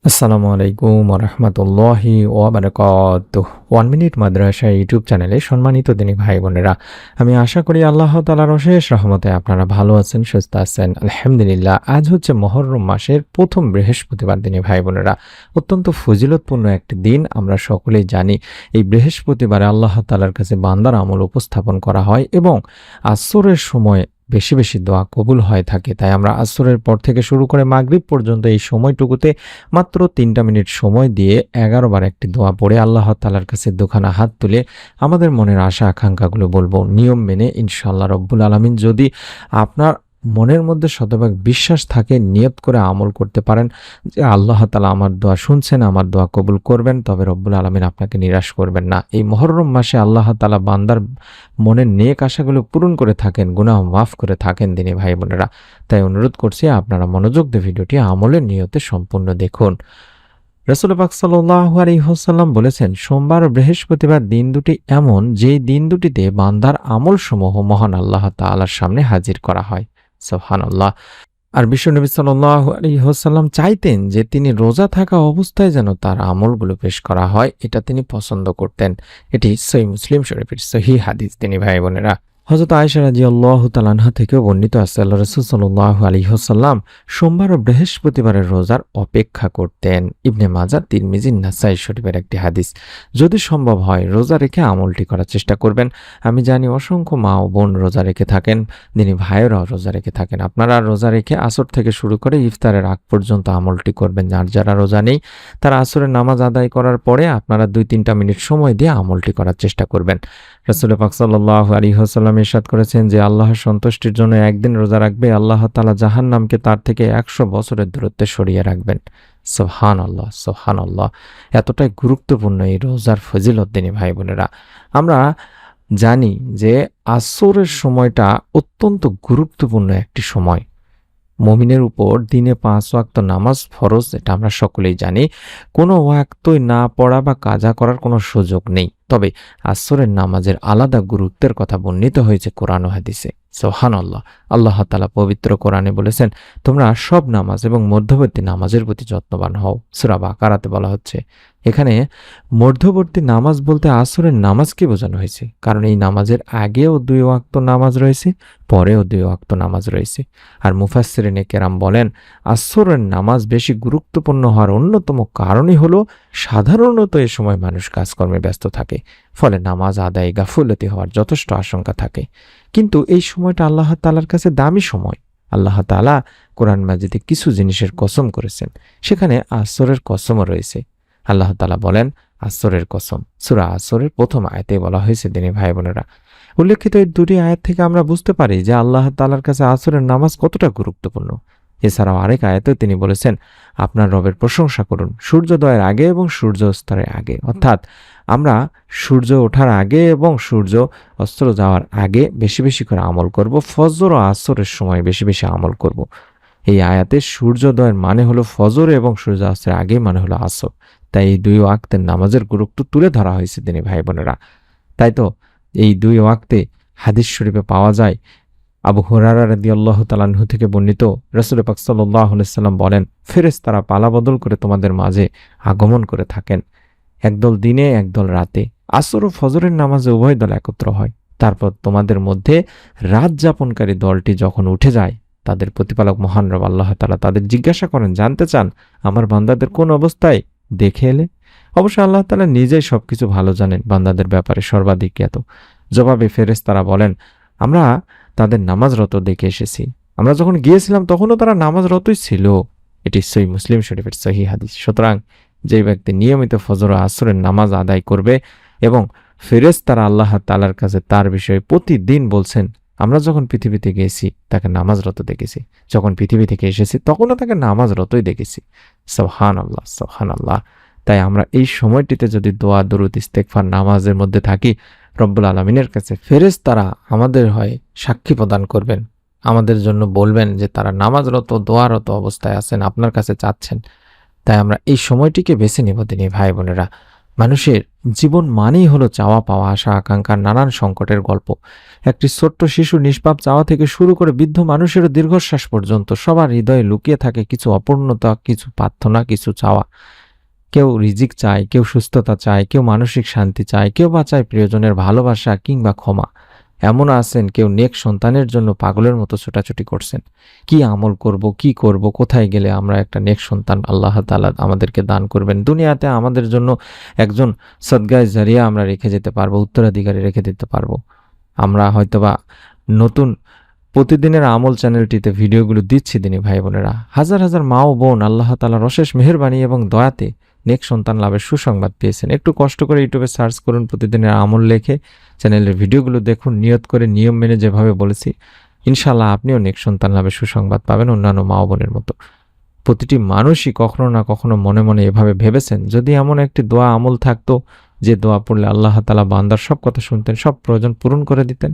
আসসালামু আলাইকুম রহমতুল্লাহি ওয়াবারাকাতুহ। 1 মিনিট মাদ্রাসা ইউটিউব চ্যানেলে সম্মানিত দিনী ভাই বোনেরা, আমি আশা করি আল্লাহ তাআলার অশেষ রহমতে আপনারা ভালো আছেন, সুস্থ আছেন। আলহামদুলিল্লাহ। আজ হচ্ছে মুহররম মাসের প্রথম বৃহস্পতিবার। দিনী ভাই বোনেরা, অত্যন্ত ফজিলতপূর্ণ একটি দিন। আমরা সকলেই জানি এই বৃহস্পতিবারে আল্লাহ তাআলার কাছে বান্দার আমল উপস্থাপন করা হয় এবং আসরের সময় বেশি বেশি দোয়া কবুল হয়ে থাকে। তাই আমরা আসরের পর থেকে শুরু করে মাগরিব পর্যন্ত এই সময়টুকুতে মাত্র ৩টা মিনিট সময় দিয়ে ১১ বার একটি দোয়া পড়ে আল্লাহ তাআলার কাছে দুখানা হাত তুলে আমাদের মনের আশা আকাঙ্ক্ষাগুলো বলবো নিয়ম মেনে। ইনশাআল্লাহ রব্বুল আলামিন যদি আপনার মনের মধ্যে শতভাগ বিশ্বাস থাকে, নিয়ত করে আমল করতে পারেন যে আল্লাহ তাআলা আমার দোয়া শুনছেন, আমার দোয়া কবুল করবেন, তবে রব্বুল আলামিন আপনাকে নিরাশ করবেন না। এই মুহররম মাসে আল্লাহ তাআলা বান্দার মনের নেক আশাগুলো পূরণ করে থাকেন, গুনাহ মাফ করে থাকেন দিনী ভাই বোনেরা। তাই অনুরোধ করছি আপনারা মনোযোগ দিয়ে ভিডিওটি আমলের নিয়তে সম্পূর্ণ দেখুন। রাসূল পাক সাল্লাল্লাহু আলাইহি ওয়াসাল্লাম বলেছেন, সোমবার ও বৃহস্পতিবার দিন দুটি এমন যেই দিন দুটিতে বান্দার আমলসমূহ মহান আল্লাহ তাআলার সামনে হাজির করা হয়। সুবহানাল্লাহ। আর বিশ্বনবী সাল্লাল্লাহু আলাইহি ওয়াসাল্লাম চাইতেন যে তিনি রোজা থাকা অবস্থায় যেন তার আমলগুলো পেশ করা হয়, এটা তিনি পছন্দ করতেন। এটি সহিহ মুসলিম শরীফের সহিহ হাদিস। তিনি ভাই বোনেরা, হযরত আয়েশা রাদিয়াল্লাহু তাআলা আনহা থেকেও বর্ণিত আছে, আল্লাহর রাসূল সাল্লাল্লাহু আলাইহি ওয়াসাল্লাম সোমবার ও বৃহস্পতিবারের রোজার অপেক্ষা করতেন। ইবনে মাজাহ, তিরমিজি, নাসাই শরীফের একটি হাদিস। যদি সম্ভব হয় রোজা রেখে আমলটি করার চেষ্টা করবেন। আমি জানি অসংখ্য মা ও বোন রোজা রেখে থাকেন, দিনী ভাইয়েরাও রোজা রেখে থাকেন। আপনারা রোজা রেখে আসর থেকে শুরু করে ইফতারের আগ পর্যন্ত আমলটি করবেন। আর যারা রোজা নেই তারা আসরের নামাজ আদায় করার পরে আপনারা ২-৩টা মিনিট সময় দিয়ে আমলটি করার চেষ্টা করবেন। রাসূল পাক সাল্লাল্লাহু আলাইহি ওয়াসাল্লাম ইরশাদ করেছেন যে আল্লাহর সন্তুষ্টির জন্য একদিন রোজা রাখবে, আল্লাহ তাআলা জাহান্নামকে তার থেকে ১০০ বছরের দূরত্বে সরিয়ে রাখবেন। সুবহানাল্লাহ, সুবহানাল্লাহ। এতটাই গুরুত্বপূর্ণ এই রোজার ফজিলত দিনী ভাই বোনেরা। আমরা জানি যে আসরের সময়টা অত্যন্ত গুরুত্বপূর্ণ একটি সময়। মুমিনের উপর দিনে ৫ ওয়াক্ত নামাজ ফরজ, এটা আমরা সকলেই জানি। কোনো ওয়াক্তই না পড়া বা কাজা করার কোনো সুযোগ নেই। তবে আসরের নামাজের আলাদা গুরুত্বের কথা বর্ণিত হয়েছে কোরআন ও হাদিসে। সুবহানাল্লাহ। আল্লাহ তাআলা পবিত্র কোরআনে বলেছেন, তোমরা সব নামাজ এবং মধ্যবর্তী নামাজের প্রতি যত্নবান হও। সূরা বাকারাতে বলা হচ্ছে। এখানে মধ্যবর্তী নামাজ বলতে আসরের নামাজকে বোঝানো হয়েছে, কারণ এই নামাজের আগেও ২ ওয়াক্ত নামাজ রয়েছে, পরেও ২ ওয়াক্ত নামাজ রয়েছে। আর মুফাসসিরিনে কেরাম বলেন, আসরের নামাজ বেশি গুরুত্বপূর্ণ হওয়ার অন্যতম কারণই হলো সাধারণত এ সময় মানুষ কাজকর্মে ব্যস্ত থাকে, ফলে নামাজ আদায়ে গাফুলতি হওয়ার যথেষ্ট আশঙ্কা থাকে। কিন্তু এই সময়টা আল্লাহ তাআলার কাছে দামি সময়। আল্লাহ তাআলা কোরআন মাজিদে কিছু জিনিসের কসম করেছেন, সেখানে আসরের কসমও রয়েছে। আল্লাহ তাআলা বলেন, আসরের কসম। সূরা আসরের প্রথম আয়াতে বলা হয়েছে। দিনী ভাই বোনেরা, উল্লেখিত এই দুটি আয়াত থেকে আমরা বুঝতে পারি যে আল্লাহ তাআলার কাছে আসরের নামাজ কতটা গুরুত্বপূর্ণ। এছাড়াও আরেক আয়াতে তিনি বলেছেন, আপনার রবের প্রশংসা করুন সূর্যোদয়ের আগে এবং সূর্য অস্তের আগে, অর্থাৎ আমরা সূর্য ওঠার আগে এবং সূর্য অস্ত যাওয়ার আগে বেশি বেশি করে আমল করব। ফজর ও আসরের সময় বেশি বেশি আমল করব। এই আয়াতে সূর্যোদয়ের মানে হলো ফজর এবং সূর্যাস্তের আগে মানে হলো আসর। তাই এই ২ ওয়াক্তের নামাজের গুরুত্ব তুলে ধরা হয়েছে দিনী ভাই বোনেরা। তাই তো এই ২ ওয়াক্তে হাদিস শরীফে পাওয়া যায়, আবু হুরায়রা রাদিয়াল্লাহু তাআলা আনহু থেকে বর্ণিত, রাসূল পাক সাল্লাল্লাহু আলাইহি ওয়াসাল্লাম বলেন, ফেরেশতারা পালাবদল করে তোমাদের মাঝে আগমন করে থাকেন, একদল দিনে একদল রাতে। আসর ও ফজরের নামাজে উভয় দল একত্র হয়। তারপর তোমাদের মধ্যে রাত যাপনকারী দলটি যখন উঠে যায়, তাদের প্রতিপালক মহান রব আল্লাহ তাআলা তাদের জিজ্ঞাসা করেন, জানতে চান আমার বান্দাদের কোন অবস্থায় দেখে এলে? অবশ্য আল্লাহ তাআলা নিজেই সবকিছু ভালো জানেন, বান্দাদের ব্যাপারে সর্বাধিক জ্ঞাত। জবাবে ফেরেশতারা বলেন, আমরা তাদের নামাজরত দেখে এসেছি। আমরা যখন গিয়েছিলাম তখনও তারা নামাজরতই ছিল। এটি সহিহ মুসলিম শরীফের সহিহ হাদিস। সুতরাং যে ব্যক্তি নিয়মিত ফজর ও আসরের নামাজ আদায় করবে এবং ফেরেশতারা আল্লাহ তাআলার কাছে তার বিষয়ে প্রতিদিন বলছেন, আমরা যখন পৃথিবীতে গেছি তাকে নামাজরত দেখেছি, যখন পৃথিবী থেকে এসেছি তখনও তাকে নামাজরতই দেখেছি। সুবহানাল্লাহ, সুবহানাল্লাহ। তাই আমরা এই সময়টিতে যদি দোয়া, দরুদ, ইস্তেগফার, নামাজের মধ্যে থাকি, রব্বুল আলামিনের কাছে ফেরেশতারা আমাদের হয়ে সাক্ষী প্রদান করবেন, আমাদের জন্য বলবেন যে তারা নামাজরত, দোয়ারত অবস্থায় আছেন, আপনার কাছে চাচ্ছেন। তাই আমরা এই সময়টিকে বেছে নেব দিনী ভাই বোনেরা। মানুষের জীবন মানেই হলো চাওয়া পাওয়া, আশা আকাঙ্ক্ষার নানান সংকটের গল্প। একটি ছোট্ট শিশু নিষ্পাপ চাওয়া থেকে শুরু করে বৃদ্ধ মানুষেরও দীর্ঘশ্বাস পর্যন্ত সবার হৃদয়ে লুকিয়ে থাকে কিছু অপূর্ণতা, কিছু প্রার্থনা, কিছু চাওয়া। কেউ রিজিক চায়, কেউ সুস্থতা চায়, কেউ মানসিক শান্তি চায়, কেউ বা চায় প্রিয়জনের ভালোবাসা কিংবা ক্ষমা। এমন আছেন কেউ নেক সন্তানের জন্য পাগলের মতো ছোটাছুটি করছেন। কি আমল করব, কি করব, কোথায় গেলে আমরা একটা নেক সন্তান আল্লাহ তাআলা আমাদেরকে দান করবেন, দুনিয়াতে আমাদের জন্য একজন সদগায়ে জারিয়া আমরা রেখে যেতে পারবো, উত্তরাধিকারী রেখে দিতে পারবো। আমরা হয়তোবা নতুন প্রতিদিনের আমল চ্যানেলটিতে ভিডিওগুলো দিচ্ছি দিনী ভাই বোনেরা। হাজার হাজার মা ও বোন আল্লাহ তাআলার অশেষ মেহেরবানি এবং দয়াতে নেক সন্তান লাভের সুসংবাদ পেয়েছেন। একটু কষ্ট করে ইউটিউবে সার্চ করুন, প্রতিদিনের আমল লেখে চ্যানেলের ভিডিওগুলো দেখুন, নিয়ত করে নিয়ম মেনে যেভাবে বলেছি ইনশাআল্লাহ আপনিও নেক সন্তান লাভের সুসংবাদ পাবেন অন্যান্য মা ও বোনের মতো। প্রতিটি মানুষই কখনো না কখনো মনে মনে এভাবে ভেবেছেন, যদি এমন একটি দোয়া আমল থাকতো যে দোয়া পড়লে আল্লাহ তাআলা বান্দার সব কথা শুনতেন, সব প্রয়োজন পূরণ করে দিতেন।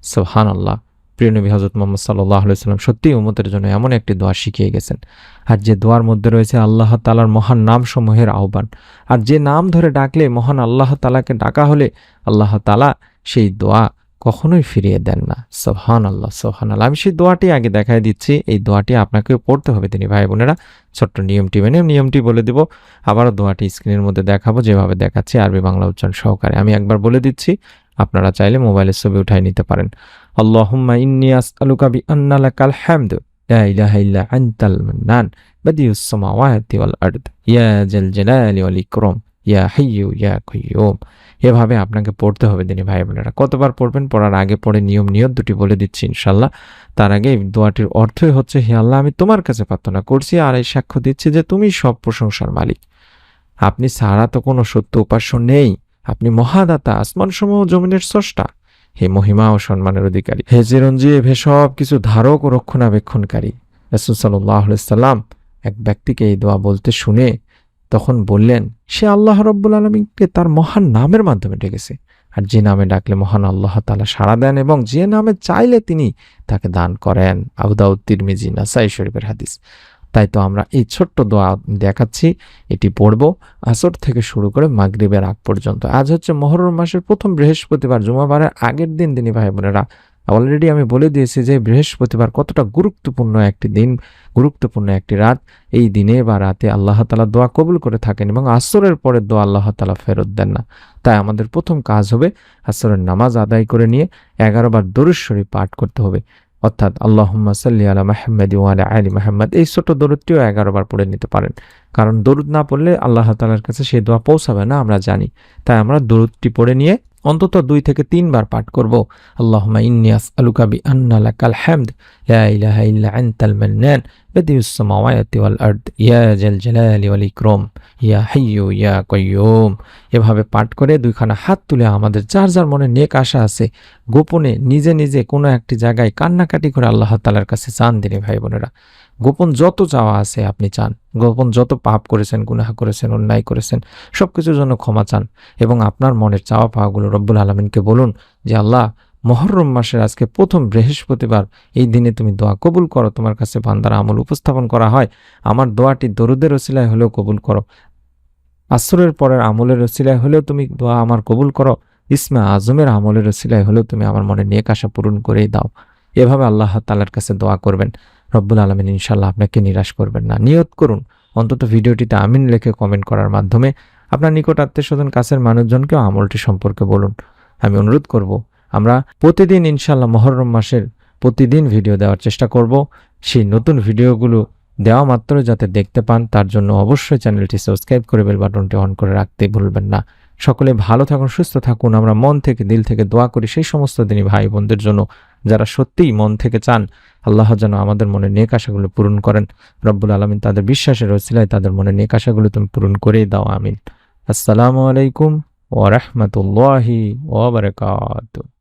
সুবহানাল্লাহ। প্রিয় নবী হযরত মুহাম্মদ সাল্লাল্লাহু আলাইহি ওয়াসাল্লাম সত্যিই উম্মতের জন্য এমন একটি দোয়া শিখিয়ে গেছেন। আর যে দোয়ার মধ্যে রয়েছে আল্লাহ তাআলার মহান নামসমূহের আহ্বান। আর যে নাম ধরে ডাকলে মহান আল্লাহ তাআলাকে ডাকা হলে আল্লাহ তাআলা সেই দোয়া কখনোই ফিরিয়ে দেন না। সুবহানাল্লাহ, সুবহানাল্লাহ। আমি সেই দোয়াটি আগে দেখাই দিচ্ছি। এই দোয়াটি আপনাকেও পড়তে হবে তিনি ভাই বোনেরা। ছোট্ট নিয়মটি মেনে নিয়মটি বলে দিব। আবারও দোয়াটি স্ক্রিনের মধ্যে দেখাবো যেভাবে দেখাচ্ছি আরবি বাংলা উচ্চারণ সহকারে। আমি একবার বলে দিচ্ছি, আপনারা চাইলে মোবাইলের ছবি উঠাই নিতে পারেন। আল্লাহুম্মা ইন্নী আসআলুকা বিআন্না লাকাল হামদু লা ইলাহা ইল্লা আনতাল মান্নান বাদিউস সামাওয়াতি ওয়াল আরদ ইয়া জাল জালালি ওয়াল ইকরাম ইয়া হাইয়্যু ইয়া কাইয়্যুম। এভাবে আপনাকে পড়তে হবে দিনী ভাই বোনেরা। কতবার পড়বেন, পড়ার আগে পড়ে নিয়ম নিয়ত দুটি বলে দিচ্ছি ইনশাআল্লাহ। তার আগে এই দোয়াটির অর্থই হচ্ছে, হে আল্লাহ, আমি তোমার কাছে প্রার্থনা করছি আর এই সাক্ষ্য দিচ্ছি যে তুমি সব প্রশংসার মালিক। আপনি ছাড়া তো কোনো সত্য উপাস্য নেই। আপনি মহাদাতা, আসমানসমূহ জমিনের স্রষ্টা। হে মহিমা ও সম্মানের অধিকারী, হে চিরঞ্জীব, হে সব কিছু ধারক ও রক্ষণাবেক্ষণকারী। রাসূল সাল্লাল্লাহু আলাইহি সাল্লাম এক ব্যক্তিকে এই দোয়া বলতে শুনে তখন বললেন, সে আল্লাহ রাব্বুল আলামিনকে তার মহান নামের মাধ্যমে ডেকেছে। আর যে নামে ডাকলে মহান আল্লাহ তাআলা সাড়া দেন এবং যে নামে চাইলে তিনি তাকে দান করেন। আবু দাউদ, তিরমিজি, নাসাই শরীফের হাদিস। তাই তো আমরা এই ছোট্ট দোয়া দেখাচ্ছি, এটি পড়ব আসর থেকে শুরু করে মাগরিবের আগ পর্যন্ত। আজ হচ্ছে মুহররম মাসের প্রথম বৃহস্পতিবার, জুমাবারের আগের দিন দিনী ভাই বোনেরা। অলরেডি আমি বলে দিয়েছি যে বৃহস্পতিবার কতটা গুরুত্বপূর্ণ একটি দিন, গুরুত্বপূর্ণ একটি রাত। এই দিনে বা রাতে আল্লাহ তাআলা দোয়া কবুল করে থাকেন এবং আসরের পরে দোয়া আল্লাহ তাআলা ফেরত দেন না। তাই আমাদের প্রথম কাজ হবে আসরের নামাজ আদায় করে নিয়ে 11 বার দরুদ শরীফ পাঠ করতে হবে, অর্থাৎ আল্লাহুম্মা সাল্লি আলা মুহাম্মাদ ওয়া আলা আলি মুহাম্মাদ। এই ছোট দরুদটিও 11 বার পড়ে নিতে পারেন, কারণ দরুদ না পড়লে আল্লাহ তাআলার কাছে সেই দোয়া পৌঁছাবে না, আমরা জানি। তাই আমরা দরুদটি পড়ে নিয়ে অন্তত 2 থেকে 3 বার পাঠ করব। আল্লাহুম্মা ইন্নী আসআলুকা বিআন্না লাকাল হামদ লা ইলাহা ইল্লা আনতাল মান্নান বাদিউস সামাওয়াতি ওয়াল আরদ ইয়া জাল জালালি ওয়াল ইকরাম ইয়া হাইয়্যু ইয়া কাইয়্যুম। এভাবে পাঠ করে দুইখানা হাত তুলে আমাদের যার যার মনে নেক আশা আছে গোপনে নিজে নিজে কোনো একটি জায়গায় কান্নাকাটি করে আল্লাহ তাআলার কাছে চান দিনী ভাই বোনেরা। গোপন যত চাওয়া আছে আপনি চান, গোপন যত পাপ করেছেন, গুনাহ করেছেন, অন্যায় করেছেন, সবকিছুর জন্য ক্ষমা চান এবং আপনার মনের চাওয়া পাওয়াগুলো রব্বুল আলামিনকে বলুন যে আল্লাহ, মুহররম মাসের আজকে প্রথম বৃহস্পতিবার, এই দিনে তুমি দোয়া কবুল করো। তোমার কাছে বান্দার আমল উপস্থাপন করা হয়, আমার দোয়াটি দরুদের ওসিলায় হলেও কবুল করো। আসরের পরের আমলের ওসিলায় হলেও তুমি দোয়া আমার কবুল করো। ইসমে আজমের আমলের ওসিলায় হলেও তুমি আমার মনে নেক আশা পূরণ করেই দাও। এভাবে আল্লাহ তাআলার কাছে দোয়া করবেন, রব্বুল আলামিন ইনশাআল্লাহ আপনাকে নিরাশ করবেন না। নিয়ত করুন অন্তত ভিডিওটিতে আমিন লিখে কমেন্ট করার মাধ্যমে আপনার নিকট আত্মীয়স্বজন, কাছের মানুষজনকেও আমলটি সম্পর্কে বলুন। আমি অনুরোধ করব, আমরা প্রতিদিন ইনশাআল্লাহ মুহররম মাসের প্রতিদিন ভিডিও দেওয়ার চেষ্টা করব। সেই নতুন ভিডিওগুলো দেওয়া মাত্র যাতে দেখতে পান তার জন্য অবশ্যই চ্যানেলটি সাবস্ক্রাইব করে বেল বাটনটি অন করে রাখতে ভুলবেন না। সকলে ভালো থাকুন, সুস্থ থাকুন। আমরা মন থেকে, দিল থেকে দোয়া করি সেই সমস্ত দিনী ভাই বোনদের জন্য যারা সত্যিই মন থেকে চান আল্লাহ যেন আমাদের মনে নেক আশাগুলো পূরণ করেন। রব্বুল আলামিন তাদের বিশ্বাসের ওসিলায় তাদের মনে নেক আশাগুলো তুমি পূরণ করেই দাও, আমিন। আসসালামু আলাইকুম ওয়া রাহমাতুল্লাহি ওয়া বারাকাতুহু।